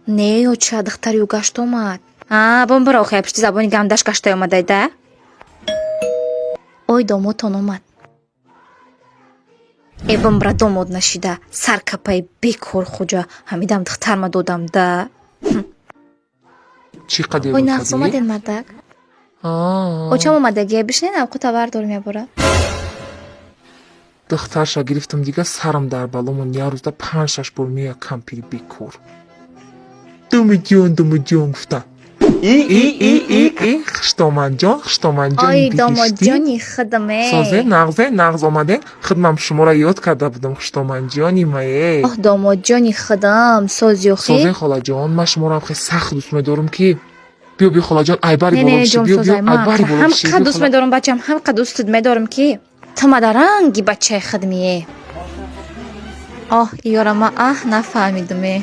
Не ёча духтари ю гашт омад. Бомбара охая пишти забони гамдаш гашта омадайда. Ой домотон омад. Бомбара домод нашида. Саркапай бекор хуҷа. Ҳамидам духтарма додамда. Чӣ қадер Ой нағз омаден мардак. Очам омадагия бишненам қутавар дор мебора. духтарша гирифтам дига сарам дар баломон як рӯзда 5-6 бор меякам пири бекор. Думиҷон гуфта. Хиштоманҷон Ой домоҷони хидме. Созе нағз омаден хидмам шуморо ёд карда будам хиштоманҷони мае. Ох домоҷони хидам созёхи. Созе холаҷон ман шуморо хеле сахт дӯст медорам ки биё холаҷон айбари боло биши биё айбари боло биши. ҳам қа дӯст медорам бачам ҳам қа дӯстат медорам ки ту мадаранги бачаи хидмие. Ёрама нафаҳмидуме.